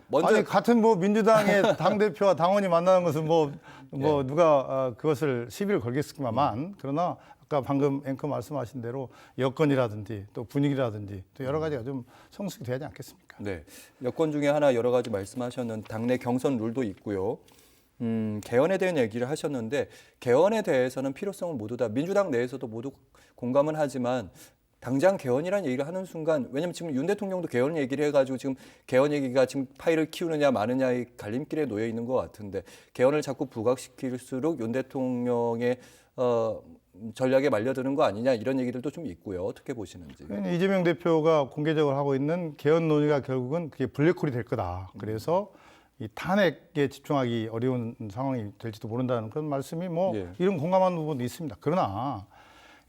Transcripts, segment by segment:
먼저 아니 같은 뭐 민주당의 당 대표와 당원이 만나는 것은 뭐 예. 누가 그것을 시비를 걸겠습니다만 그러나 아까 방금 앵커 말씀하신 대로 여건이라든지 또 분위기라든지 또 여러 가지가 좀 성숙이 돼야 하지 않겠습니까? 네, 여건 중에 하나 여러 가지 말씀하셨는 당내 경선 룰도 있고요. 개헌에 대한 얘기를 하셨는데 개헌에 대해서는 필요성을 모두 다 민주당 내에서도 모두 공감은 하지만 당장 개헌이라는 얘기를 하는 순간 왜냐하면 지금 윤 대통령도 개헌 얘기를 해가지고 지금 개헌 얘기가 지금 파일을 키우느냐 마느냐의 갈림길에 놓여 있는 것 같은데 개헌을 자꾸 부각시킬수록 윤 대통령의 전략에 말려드는 거 아니냐 이런 얘기들도 좀 있고요. 어떻게 보시는지. 이재명 대표가 공개적으로 하고 있는 개헌 논의가 결국은 그게 블랙홀이 될 거다. 그래서 이 탄핵에 집중하기 어려운 상황이 될지도 모른다는 그런 말씀이 뭐 예. 이런 공감하는 부분도 있습니다. 그러나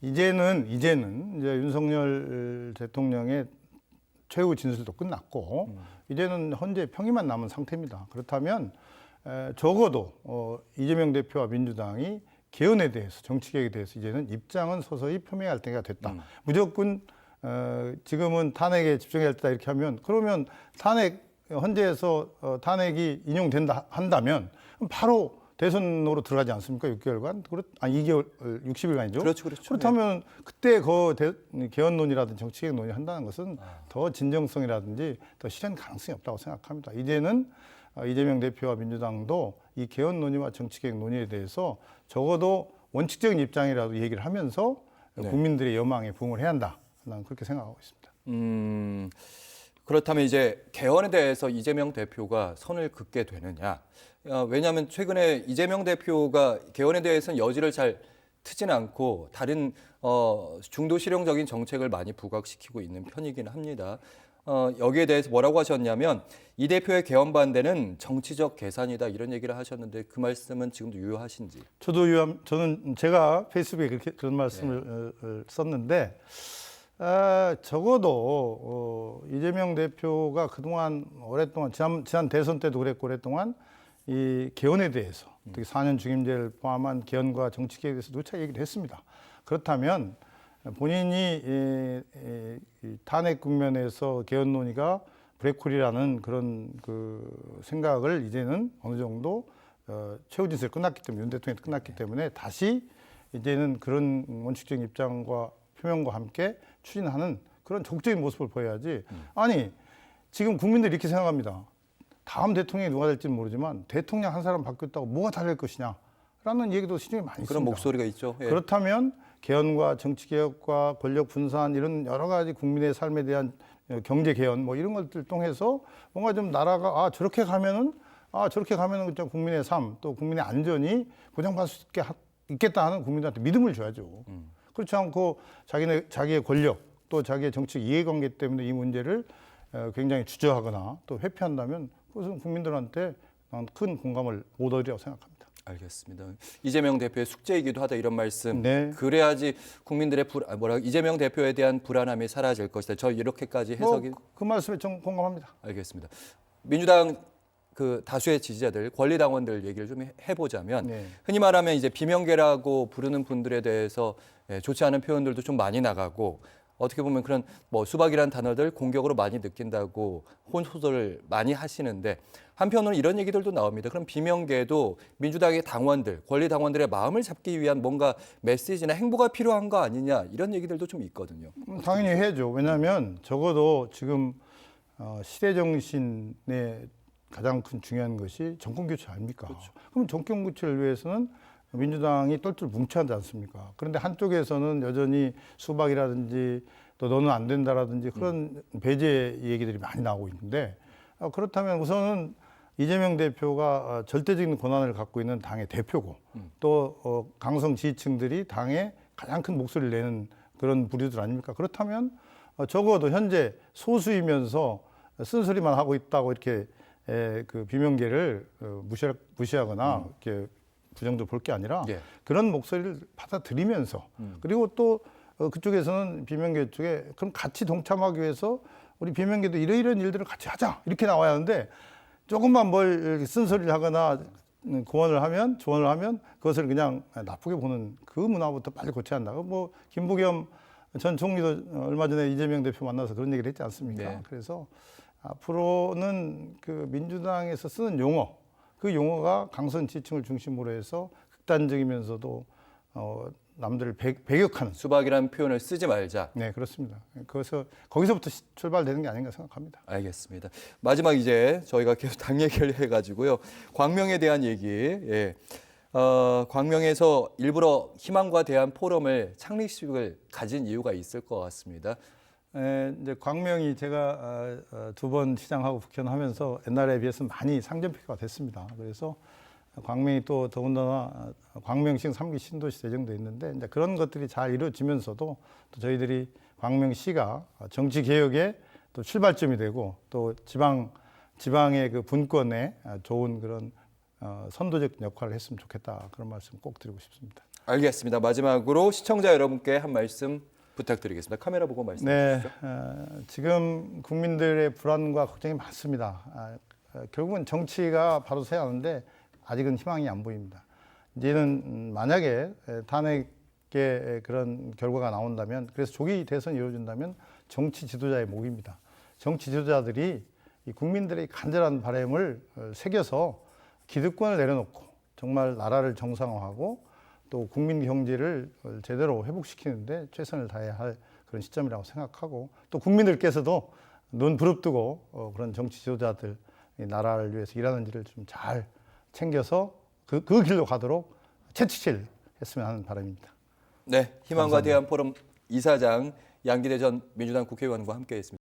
이제는 이제 윤석열 대통령의 최후 진술도 끝났고 이제는 현재 평의만 남은 상태입니다. 그렇다면 적어도 이재명 대표와 민주당이 개헌에 대해서 정치 개혁에 대해서 이제는 입장은 서서히 표명할 때가 됐다. 무조건 지금은 탄핵에 집중해야 된다 이렇게 하면 그러면 탄핵 헌재에서 탄핵이 인용된다 한다면 바로 대선으로 들어가지 않습니까? 6개월간? 아니 2개월, 60일간이죠. 그렇죠, 그렇죠. 그렇다면 그때 개헌론이라든지 정치개혁 논의 한다는 것은 더 진정성이라든지 더 실현 가능성이 없다고 생각합니다. 이제는 이재명 대표와 민주당도 이 개헌 논의와 정치개혁 논의에 대해서 적어도 원칙적인 입장이라도 얘기를 하면서 네. 국민들의 여망에 부응을 해야 한다. 나는 그렇게 생각하고 있습니다. 그렇다면 이제 개헌에 대해서 이재명 대표가 선을 긋게 되느냐? 왜냐하면 최근에 이재명 대표가 개헌에 대해서는 여지를 잘 트진 않고 다른 중도 실용적인 정책을 많이 부각시키고 있는 편이긴 합니다. 여기에 대해서 뭐라고 하셨냐면 이 대표의 개헌 반대는 정치적 계산이다 이런 얘기를 하셨는데 그 말씀은 지금도 유효하신지? 저는 제가 페이스북에 그런 말씀을 썼는데 적어도 이재명 대표가 그동안 오랫동안 지난 대선 때도 그랬고 오랫동안 이 개헌에 대해서 특히 4년 중임제를 포함한 개헌과 정치개혁에 대해서 누차 얘기를 했습니다. 그렇다면 본인이 이 탄핵 국면에서 개헌 논의가 브레이크홀이라는 그런 그 생각을 이제는 어느 정도 최후 진술이 끝났기 때문에 윤 대통령이 끝났기 때문에 다시 이제는 그런 원칙적인 입장과 표명과 함께 추진하는 그런 적극적인 모습을 보여야지. 아니 지금 국민들이 이렇게 생각합니다. 다음 대통령이 누가 될지는 모르지만 대통령 한 사람 바뀌었다고 뭐가 달릴 것이냐라는 얘기도 시중에 많이 있습니다. 그런 목소리가 있죠. 예. 그렇다면 개헌과 정치개혁과 권력 분산 이런 여러 가지 국민의 삶에 대한 경제 개헌 뭐 이런 것들 통해서 뭔가 좀 나라가 저렇게 가면은 국민의 삶 또 국민의 안전이 보장받을 수 있겠다 하는 국민들한테 믿음을 줘야죠. 그렇지 않고 자기의 권력 또 자기의 정치 이해관계 때문에 이 문제를 굉장히 주저하거나 또 회피한다면 그것은 국민들한테 큰 공감을 못 얻으리라고 생각합니다. 알겠습니다. 이재명 대표의 숙제이기도 하다 이런 말씀. 네. 그래야지 국민들의 이재명 대표에 대한 불안함이 사라질 것이다. 저 이렇게까지 해석이. 그 말씀에 좀 공감합니다. 알겠습니다. 민주당 그 다수의 지지자들, 권리당원들 얘기를 좀 해보자면 네. 흔히 말하면 이제 비명계라고 부르는 분들에 대해서 좋지 않은 표현들도 좀 많이 나가고 어떻게 보면 그런 뭐 수박이라는 단어들 공격으로 많이 느낀다고 혼소설을 많이 하시는데 한편으로는 이런 얘기들도 나옵니다. 그럼 비명계도 민주당의 당원들, 권리당원들의 마음을 잡기 위한 뭔가 메시지나 행보가 필요한 거 아니냐 이런 얘기들도 좀 있거든요. 당연히 해야죠. 왜냐하면 적어도 지금 시대 정신의 가장 큰 중요한 것이 정권 교체 아닙니까? 그렇죠. 그럼 정권 교체를 위해서는 민주당이 똘똘 뭉쳐야 하지 않습니까? 그런데 한쪽에서는 여전히 수박이라든지 또 너는 안 된다라든지 그런 배제 얘기들이 많이 나오고 있는데 그렇다면 우선은 이재명 대표가 절대적인 권한을 갖고 있는 당의 대표고 또 강성 지지층들이 당에 가장 큰 목소리를 내는 그런 부류들 아닙니까? 그렇다면 적어도 현재 소수이면서 쓴소리만 하고 있다고 이렇게 그 비명계를 무시하거나 이렇게 부정적으로 볼 게 아니라 그런 목소리를 받아들이면서 그리고 또 그쪽에서는 비명계 쪽에 그럼 같이 동참하기 위해서 우리 비명계도 이런 일들을 같이 하자 이렇게 나와야 하는데 조금만 뭘 쓴소리를 하거나 조언을 하면 그것을 그냥 나쁘게 보는 그 문화부터 빨리 고쳐야 한다. 뭐 김부겸 전 총리도 얼마 전에 이재명 대표 만나서 그런 얘기를 했지 않습니까? 네. 그래서 앞으로는 그 민주당에서 쓰는 용어, 그 용어가 강성 지지층을 중심으로 해서 극단적이면서도 남들을 배격하는. 수박이라는 표현을 쓰지 말자. 네, 그렇습니다. 그래서 거기서부터 출발되는 게 아닌가 생각합니다. 알겠습니다. 마지막 이제 저희가 계속 당 얘기를 해가지고요. 광명에 대한 얘기. 예. 광명에서 일부러 희망과 대한 포럼을 창립식을 가진 이유가 있을 것 같습니다. 이제 광명이 제가 2번 시장하고 국회의원하면서 옛날에 비해서 많이 상전폐가 됐습니다. 그래서 광명이 또 더군다나 광명시 3기 신도시 제정돼 있는데 이제 그런 것들이 잘 이루어지면서도 또 저희들이 광명시가 정치 개혁의 또 출발점이 되고 또 지방의 그 분권에 좋은 그런 선도적 역할을 했으면 좋겠다, 그런 말씀 꼭 드리고 싶습니다. 알겠습니다. 마지막으로 시청자 여러분께 한 말씀 부탁드리겠습니다. 카메라 보고 말씀해 주시죠. 지금 국민들의 불안과 걱정이 많습니다. 결국은 정치가 바로 서야 하는데 아직은 희망이 안 보입니다. 이제는 만약에 탄핵의 그런 결과가 나온다면, 그래서 조기 대선이 이루어진다면 정치 지도자의 목입니다. 정치 지도자들이 이 국민들의 간절한 바람을 새겨서 기득권을 내려놓고 정말 나라를 정상화하고 또 국민 경제를 제대로 회복시키는데 최선을 다해야 할 그런 시점이라고 생각하고, 또 국민들께서도 눈 부릅뜨고 그런 정치 지도자들, 이 나라를 위해서 일하는 일을 좀 잘 챙겨서 그 길로 가도록 채찍질 했으면 하는 바람입니다. 네, 희망과 감사합니다. 대한 포럼 이사장 양기대 전 민주당 국회의원과 함께했습니다.